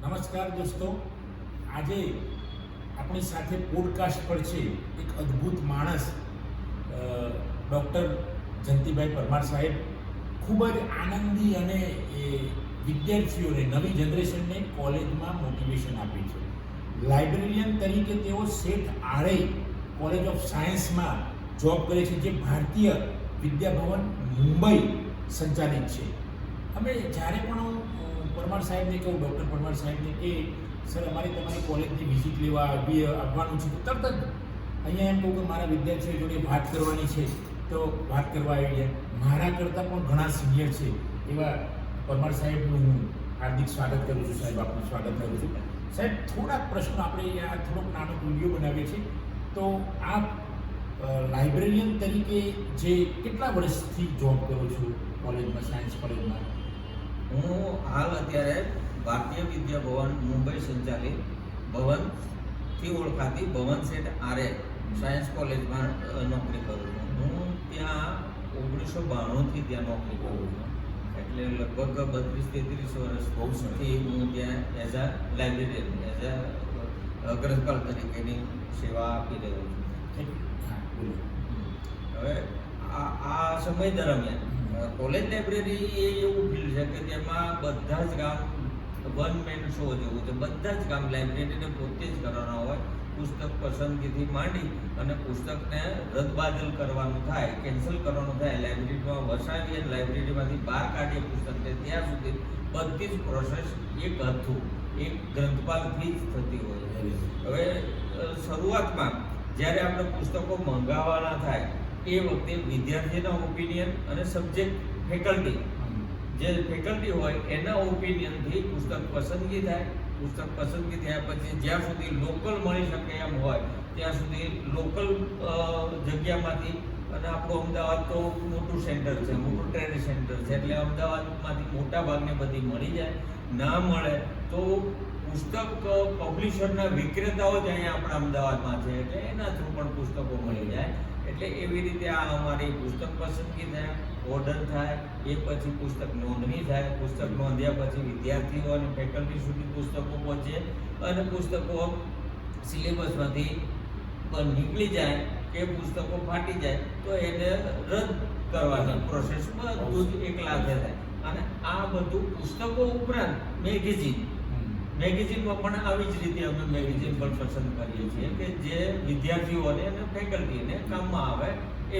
નમસ્કાર દોસ્તો, આજે આપણી સાથે પોડકાસ્ટ પર છે એક અદ્ભુત માણસ ડૉક્ટર જયંતિભાઈ પરમાર સાહેબ. ખૂબ જ આનંદી અને વિદ્યાર્થીઓને, નવી જનરેશનને કોલેજમાં મોટિવેશન આપે છે. લાઇબ્રેરિયન તરીકે તેઓ શેઠ આરે કોલેજ ઓફ સાયન્સમાં જોબ કરે છે, જે ભારતીય વિદ્યાભવન મુંબઈ સંચાલિત છે. અમે જ્યારે પણ હું પરમાર સાહેબને કહું, ડૉક્ટર પરમાર સાહેબને કે સર અમારે તમારી કોલેજની વિઝિટ લેવા આવવાનું છે, તો તરત જ અહીંયા એમ કહું કે મારા વિદ્યાર્થીઓ જોડે વાત કરવાની છે તો વાત કરવા આવી જાય. મારા કરતાં પણ ઘણા સિનિયર છે એવા પરમાર સાહેબનું હું હાર્દિક સ્વાગત કરું છું. સાહેબ, આપનું સ્વાગત કરું છું. સાહેબ, થોડાક પ્રશ્નો આપણે આ થોડોક નાનો વિડીયો બનાવીએ છીએ. તો આપ લાઇબ્રેરિયન તરીકે જે કેટલા વર્ષથી જોબ કરો છો કોલેજમાં, સાયન્સ કોલેજમાં? હું હાલ અત્યારે ભારતીય વિદ્યાભવન મુંબઈ સંચાલિત ભવનથી ઓળખાતી ભવન શેઠ આરે સાયન્સ કોલેજમાં નોકરી કરું છું. હું ત્યાં 1992થી ત્યાં નોકરી કરું છું, એટલે લગભગ 32-33 વર્ષથી હું ત્યાં as a librarian, as a ગ્રંથપાલ તરીકેની સેવા આપી રહ્યો છું. હવે આ સમય દરમિયાન કોલેજ લાઇબ્રેરી એ એવું ફિલ્ડ છે કે જેમાં બધા જ કામ વન મેન શો જેવું છે. બધા જ કામ લાઇબ્રેરીને પોતે જ કરવાના હોય. પુસ્તક પસંદગીથી માંડી અને પુસ્તકને રદબાદલ કરવાનું થાય, કેન્સલ કરવાનું થાય, લાઇબ્રેરીમાં વસાવીએ, લાઇબ્રેરીમાંથી બહાર કાઢીએ પુસ્તકને, ત્યાં સુધી બધી જ પ્રોસેસ એક હતું, એક ગ્રંથપાલથી જ થતી હોય. હવે શરૂઆતમાં જ્યારે આપણે પુસ્તકો મંગાવવાના થાય એ વખતે વિદ્યાર્થીના ઓપિનિયન અને સબ્જેક્ટ ફેકલ્ટી, જે ફેકલ્ટી હોય એના ઓપિનિયનથી પુસ્તક પસંદગી થાય. પુસ્તક પસંદગી થયા પછી જ્યાં સુધી લોકલ મળી શકે એમ હોય ત્યાં સુધી લોકલ જગ્યામાંથી, અને આપણું અમદાવાદ તો મોટું સેન્ટર છે, મોટું ટ્રેડ સેન્ટર છે, એટલે અમદાવાદમાંથી મોટા ભાગને બધી મળી જાય. ના મળે તો પુસ્તક પબ્લિશરના વિક્રેતાઓ જ અહીંયા આપણા અમદાવાદમાં છે, એટલે એના થ્રુ પણ પુસ્તકો મળી જાય. એટલે એવી રીતે આ અમારી પુસ્તક પસંદગી થાય, ઓર્ડર થાય, એ પછી પુસ્તક નોંધણી થાય. પુસ્તક નોંધ્યા પછી વિદ્યાર્થીઓ અને ફેકલ્ટી સુધી પુસ્તકો પહોંચે અને પુસ્તકો સિલેબસમાંથી નીકળી જાય કે પુસ્તકો ફાટી જાય તો એને રદ કરવાની પ્રોસેસ બધું જ એકલા થાય. અને આ બધું પુસ્તકો ઉપરાંત મેગેઝિનમાં પણ આવી જ રીતે અમે મેગેઝિન પણ પસંદ કરીએ છીએ કે જે વિદ્યાર્થીઓને અને ફેકલ્ટીને કામમાં આવે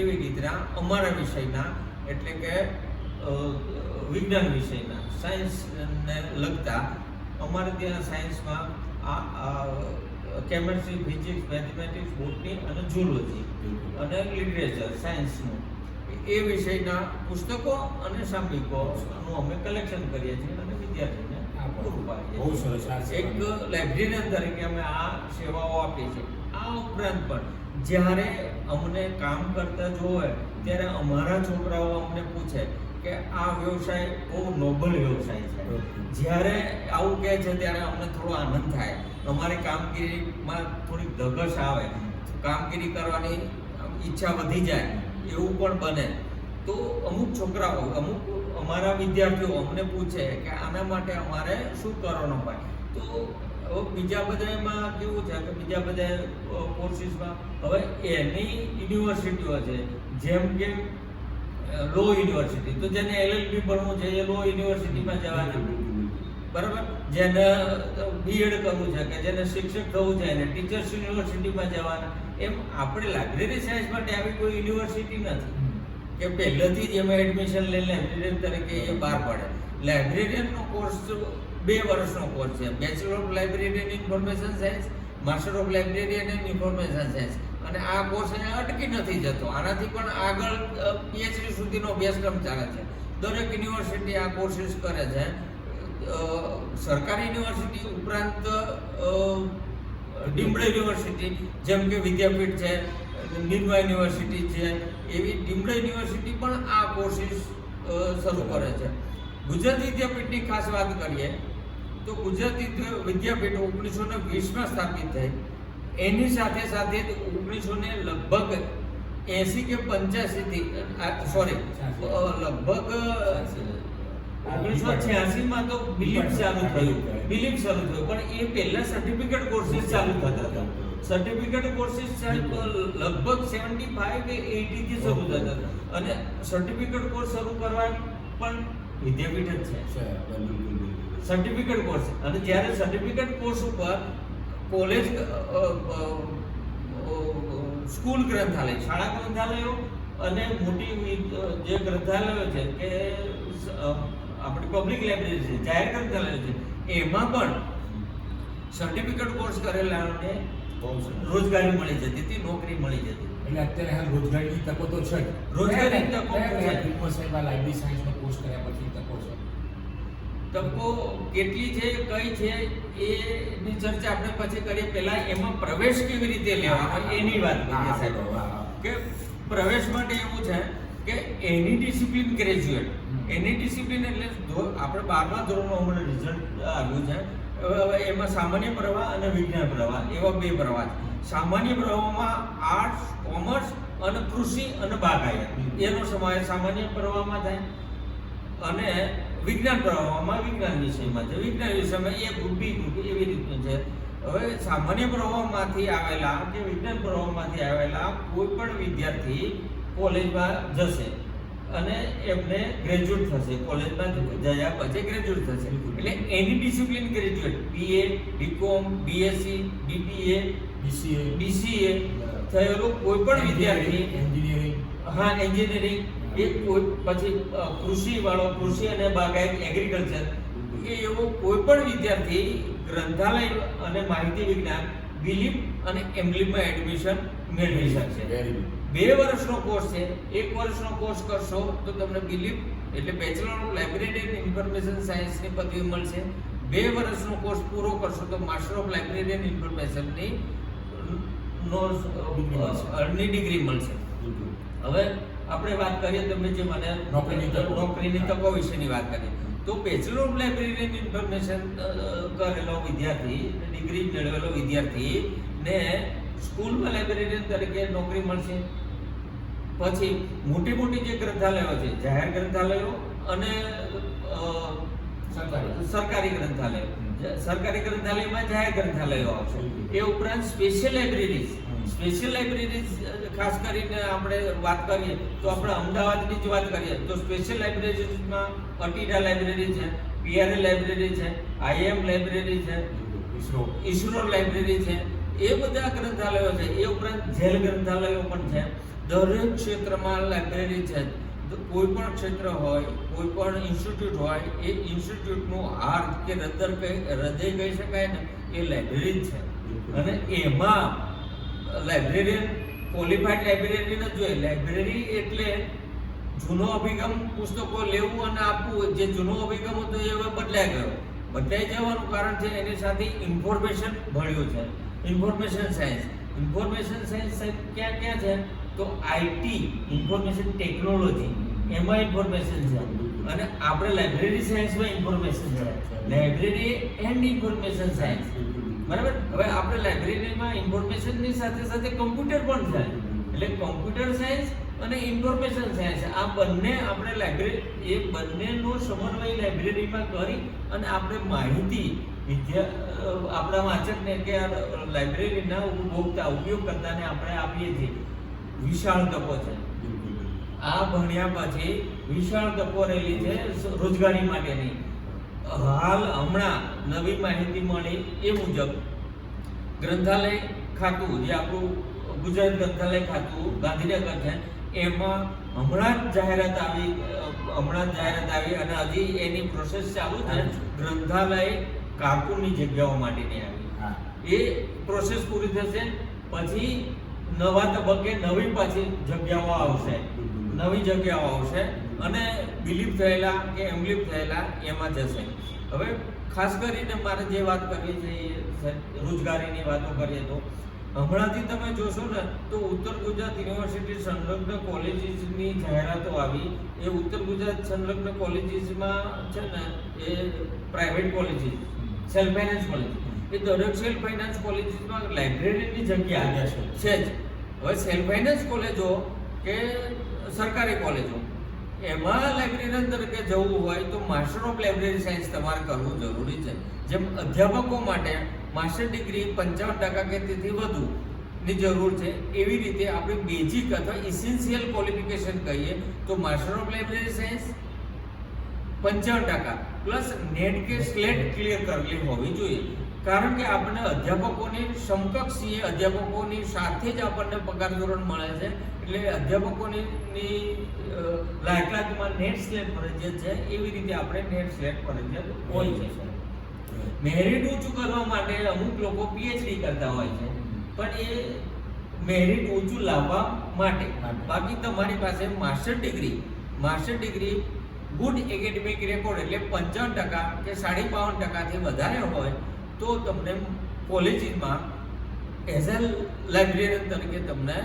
એવી રીતના અમારા વિષયના, એટલે કે વિજ્ઞાન વિષયના, સાયન્સને લગતા. અમારે ત્યાં સાયન્સમાં કેમેસ્ટ્રી, ફિઝિક્સ, મેથેમેટિક્સ, બોટની અને ઝૂલોજી અને લિટરેચર સાયન્સનું એ વિષયના પુસ્તકો અને સામયિકોનું અમે કલેક્શન કરીએ છીએ અને વિદ્યાર્થીઓને પૂરું પાડીએ. બહુ સરસ. એક લાઇબ્રેરિયન તરીકે અમે આ સેવાઓ આપીએ છીએ. આ ઉપરાંત પણ જ્યારે અમને કામ કરતા જોવે ત્યારે અમારા છોકરાઓ અમને પૂછે કે આ વ્યવસાય બહુ નોબલ વ્યવસાય છે. જ્યારે આવું કહે છે ત્યારે અમને થોડો આનંદ થાય, અમારી કામગીરીમાં થોડીક ધગશ આવે, કામગીરી કરવાની ઈચ્છા વધી જાય એવું પણ બને. તો અમુક છોકરાઓ, અમુક અમારા વિદ્યાર્થીઓ અમને પૂછે કે આના માટે અમારે શું કરવાનું હોય. તો બીજા બધામાં કેવું છે કે બીજા બધા કોર્સિસમાં હવે એની યુનિવર્સિટીઓ છે, જેમ કે લો યુનિવર્સિટી, તો જેને LLB ભણવું છે એ લો યુનિવર્સિટીમાં જવાનું, બરાબર. જેને બીએડ કરવું છે કે જેને શિક્ષક થવું છે એને ટીચર્સ યુનિવર્સિટીમાં જવાના. એમ આપણે લાઇબ્રેરી સાયન્સ માટે આવી કોઈ યુનિવર્સિટી નથી કે પહેલેથી જ એમાં એડમિશન લઈને લાઇબ્રેરિયન તરીકે એ બહાર પડે. લાઇબ્રેરિયનનો કોર્સ 2 વર્ષનો કોર્સ છે. Bachelor of librarian information science, master of librarian in information science. અને આ કોર્સ અહીંયા અટકી નથી જતો, આનાથી પણ આગળ PhD સુધીનો અભ્યાસક્રમ ચાલે છે. દરેક યુનિવર્સિટી આ કોર્સિસ કરે છે. સરકારી યુનિવર્સિટી ઉપરાંત ડીમ્ડ યુનિવર્સિટી જેમ કે વિદ્યાપીઠ છે, નિર્મા યુનિવર્સિટી છે, એવી ડીમ્ડ યુનિવર્સિટી પણ આ કોર્સિસ શરૂ કરે છે. ગુજરાત વિદ્યાપીઠની ખાસ વાત કરીએ તો ગુજરાત વિદ્યાપીઠ 1920માં સ્થાપિત થઈ. એની સાથે સાથે 1900 લગભગ 80 કે 85 થી લગભગ 1986 માં તો બિલીફ ચાલુ થયું, પણ એ પહેલા સર્ટિફિકેટ કોર્સીસ ચાલુ થતા હતા. સર્ટિફિકેટ કોર્સીસ લગભગ 75 કે 80 થી શરૂ થતા હતા, અને સર્ટિફિકેટ કોર્સ શરૂ કરવા પણ વિદ્યાપીઠ જ છે સર્ટિફિકેટ કોર્સ. અને જ્યારે સર્ટિફિકેટ કોર્સ ઉપર કોલેજ સ્કૂલ ગ્રંથાલય, શાળા ગ્રંથાલયો અને મોટી જે ગ્રંથાલયો છે કે આપણી પબ્લિક લાઇબ્રેરી છે, જાહેર ગ્રંથાલયો છે, એમાં પણ સર્ટિફિકેટ કોર્સ કરેલાને રોજગારી મળી જતી હતી, નોકરી મળી જતી. એટલે અત્યારે હાલ રોજગારીની તકો તો છે જ. રોજગારીની તકો છે. સાહેબ લાઇબ્રેરી સાયન્સનો કોર્સ કર્યા પછી તકો છે. તકો કેટલી છે, કઈ છે એની ચર્ચા આપણે પછી કરીએ. પહેલા એમાં પ્રવેશ કેવી રીતે લેવાનો એની વાત કરીએ સાહેબ. કે પ્રવેશ માટે એવું છે કે any discipline graduate, any discipline એટલે આપણે 12મા ધોરણનું હમણાં રિઝલ્ટ આવ્યું છે. એમાં સામાન્ય પ્રવાહ અને વિજ્ઞાન પ્રવાહ એવા બે પ્રવાહ છે. સામાન્ય પ્રવાહમાં આર્ટ્સ, કોમર્સ અને કૃષિ અને બાગાયત એનો સમાવેશ સામાન્ય પ્રવાહમાં થાય, અને વિજ્ઞાન પ્રવાહમાં વિજ્ઞાન વિષયમાં છે. વિજ્ઞાન વિષયમાં એ ગ્રુપ, બી ગ્રુપ એવી રીતનું છે. હવે સામાન્ય પ્રવાહમાંથી આવેલા કે વિજ્ઞાન પ્રવાહમાંથી આવેલા કોઈ પણ વિદ્યાર્થી કોલેજમાં જશે અને એમને ગ્રેજ્યુએટ થશે. કોલેજમાં જયા પછી ગ્રેજ્યુએટ થશે એટલે any discipline graduate BA, BCom, BSc, BBA, BCA થયેલો કોઈ પણ વિદ્યાર્થી, એન્જિનિયરિંગ એ કોઈ પછી કૃષિ વાળો, કૃષિ અને બાગાયત એગ્રીકલ્ચર એવો કોઈ પણ વિદ્યાર્થી ગ્રંથાલય અને માહિતી વિજ્ઞાન બિલીફ અને એમ્બલીફમાં એડમિશન મેળવી શકશે. 2 વર્ષનો કોર્સ છે. 1 વર્ષનો કોર્સ કરશો તો તમને બિલીફ એટલે bachelor of library and information સાયન્સની પદવી મળશે. 2 વર્ષનો કોર્સ પૂરો કરશો તો માસ્ટર ઓફ લાઇબ્રેરી એન્ડ ઇન્ફોર્મેશનની ડિગ્રી મળશે. હવે આપણે વાત કરીએ, તમે જે મને નોકરીની તકો વિશેની વાત કરીએ, તો bachelor of library and information કરેલો વિદ્યાર્થી, ડિગ્રી મેળવેલો વિદ્યાર્થી ને સ્કૂલમાં લાઇબ્રેરિયન તરીકે નોકરી મળશે. પછી મોટી મોટી જે ગ્રંથાલયો છે, જાહેર ગ્રંથાલયો અને સરકારી ગ્રંથાલયો, સરકારી ગ્રંથાલયમાં જાહેર ગ્રંથાલયો આવશે. એ ઉપરાંત સ્પેશિયલ લાઇબ્રેરીઝ ખાસ કરીને આપણે વાત કરીએ તો આપણે અમદાવાદની જ વાત કરીએ તો સ્પેશિયલ લાઇબ્રેરીઝમાં અટીડા લાઇબ્રેરી છે, PRA લાઇબ્રેરી છે, IM લાઇબ્રેરી છે, ઇસરો લાઇબ્રેરી છે. એ બધા ગ્રંથાલયો છે. એ ઉપરાંત જેલ ગ્રંથાલયો પણ છે. દરેક ક્ષેત્રમાં લાઇબ્રેરી છે. કોઈ પણ ક્ષેત્ર હોય, કોઈ પણ ઇન્સ્ટિટ્યૂટ હોય, એ ઇન્સ્ટિટ્યૂટનું હાર્ટ કે હૃદય કહી શકાય ને એ લાઇબ્રેરી જ છે. અને એમાં લાઇબ્રેરિયન ક્વોલિફાઈડ લાઇબ્રેરિયન જ જોઈએ. લાઇબ્રેરી એટલે જૂનો અભિગમ, પુસ્તકો લેવું અને આપવું. જે જૂનો અભિગમ હતો એ હવે બદલાઈ જવાનું કારણ છે એની સાથે ઇન્ફોર્મેશન ભળ્યું છે. ઇન્ફોર્મેશન સાયન્સ ક્યાં છે તો IT, ઇન્ફોર્મેશન ટેકનોલોજી, એમાં ઇન્ફોર્મેશન છે. અને આપણે લાઇબ્રેરી સાયન્સમાં ઇન્ફોર્મેશન છે. લાઇબ્રેરી એન્ડ ઇન્ફોર્મેશન સાયન્સ, બરાબર. હવે આપણે લાઇબ્રેરીમાં ઇન્ફોર્મેશનની સાથે સાથે કમ્પ્યુટર પણ છે. એટલે કમ્પ્યુટર સાયન્સ અને ઇન્ફોર્મેશન સાયન્સ આ બંને આપણે એ બંનેનો સમન્વય લાઇબ્રેરીમાં કરી અને આપણે માહિતી આપણા વાચકને કે લાઇબ્રેરીના ઉપયોગકર્તાને આપણે આપીએ છીએ. વિશાળ તકો છે. આ ભણ્યા પછી વિશાળ તકો રહેલી છે રોજગારી માટેની. હમણાં નવી માહિતી મળી એ મુજબ ગ્રંથાલય ખાતું, જે આપણું ગુજરાત ગ્રંથાલય ખાતું ગાંધીનગર છે, એમાં હમણાં જ જાહેરાત આવી અને હજી એની પ્રોસેસ ચાલુ છે. ગ્રંથાલય કાર્ટૂનની જગ્યાઓ માટેની આવી. એ પ્રોસેસ પૂરી થશે પછી નવા તબક્કે નવી પાછી જગ્યાઓ આવશે અને બિલીફ થયેલા કે એમ્બલીફ થયેલા એમાં જશે. હવે ખાસ કરીને મારે જે વાત કરવી છે રોજગારીની વાતો કરીએ તો હમણાંથી તમે જોશો ને તો ઉત્તર ગુજરાત યુનિવર્સિટી સંલગ્ન કોલેજીસની જાહેરાતો આવી. એ ઉત્તર ગુજરાત સંલગ્ન કોલેજીસમાં છે ને એ private colleges, self finance college, એ દરેક સેલ્ફ ફાઇનાન્સ કોલેજીસમાં લાઇબ્રેરીની જગ્યા છે જ. હવે સેલ્ફ ફાઇનાન્સ કોલેજો કે સરકારી કોલેજો એમાં લાઇબ્રેરિયન તરીકે જવું હોય તો માસ્ટર ઓફ લાઇબ્રેરી સાયન્સ તમારે કરવું જરૂરી છે. જેમ અધ્યાપકો માટે માસ્ટર ડિગ્રી 55% કે તેથી વધુ ની જરૂર છે, એવી રીતે આપણે બેઝિક અથવા ઇસેન્શિયલ ક્વોલિફિકેશન કહીએ તો master of library science 55% plus net કે સ્લેટ ક્લિયર કરેલી હોવી જોઈએ. કારણ કે આપણને અધ્યાપકોની સમકક્ષીય અધ્યાપકોની સાથે જ આપણને પગાર ધોરણ મળે છે, એટલે અધ્યાપકોની લાયકાતમાં નેટ સ્લેટ ફરજિયાત છે, એવી રીતે આપણે નેટ સ્લેટ ફરજિયાત હોય છે. મેરિટ ઊંચું કરવા માટે અમુક લોકો પીએચડી કરતા હોય છે, પણ એ મેરિટ ઊંચું લાવવા માટે. બાકી તમારી પાસે master degree good academic record એટલે 55% કે 52% થી વધારે હોય તો તમને કોલેજમાં એઝ અ લાઇબ્રેરિયન તરીકે તમને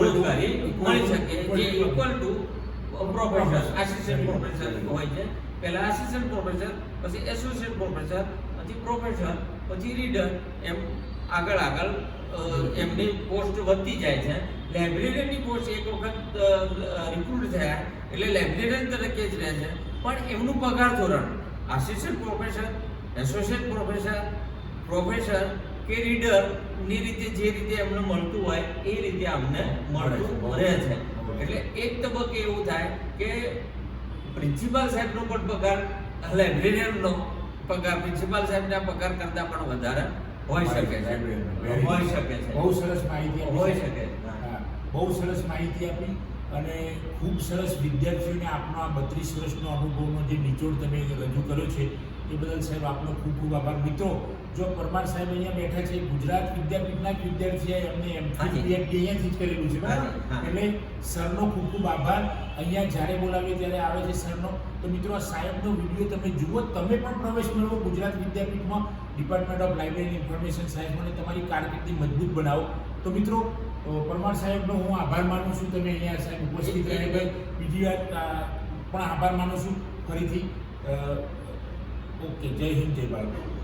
રોજગારી મળી શકે, જે equal to professor assistant professor હોય છે. પહેલા આસિસ્ટન્ટ પ્રોફેસર, પછી એસોસિએટ પ્રોફેસર, પછી પ્રોફેસર, પછી રીડર, એમ આગળ એમની પોસ્ટ વધતી જાય છે. લાઇબ્રેરિયનની પોસ્ટ એક વખત રિક્રુટ થયા એટલે લાઇબ્રેરિયન તરીકે જ રહે છે, પણ એમનું પગાર ધોરણ આસિસ્ટન્ટ પ્રોફેસર, એસોસિએટ પ્રોફેસર કે રીડરની રીતે જે રીતે એમને મળતું હોય એ રીતે અમને મળતું રહે છે. એટલે એક તબક્કે એવું થાય કે પ્રિન્સિપાલ સાહેબનો પણ પગાર લાઇબ્રેરિયનનો પગાર પ્રિન્સિપાલ સાહેબના પગાર કરતાં પણ વધારે હોઈ શકે છે. બહુ સરસ માહિતી હોઈ આપી. શકે. બહુ સરસ માહિતી આપી અને ખૂબ સરસ વિદ્યાર્થીઓને આપનો આ 32 વર્ષનો અનુભવનો જે નિચોડ તમે રજૂ કર્યો છે એ બદલ સાહેબ આપનો ખૂબ ખૂબ આભાર. મિત્રો, જો પરમાર સાહેબ અહીંયા બેઠા છે, ગુજરાત વિદ્યાપીઠના જ વિદ્યાર્થી એમને એમફિલ PhD અહીંયાથી જ કરેલું છે, બરાબર? એટલે સરનો ખૂબ ખૂબ આભાર. અહીંયા જ્યારે બોલાવીએ ત્યારે આવે છે સરનો. તો મિત્રો, આ સાહેબનો વિડીયો તમે જુઓ, તમે પણ પ્રવેશ મેળવો ગુજરાત વિદ્યાપીઠમાં ડિપાર્ટમેન્ટ ઓફ લાઇબ્રેરી ઇન્ફોર્મેશન સાયન્સમાં અને તમારી કારકિર્દી મજબૂત બનાવો. તો મિત્રો, પરમાર સાહેબનો હું આભાર માનું છું. તમે અહીંયા સાહેબ ઉપસ્થિત રહ્યા, બીજી વાત પણ આભાર માનું છું ફરીથી. ઓકે, જય હિન્દ, જય ભારત.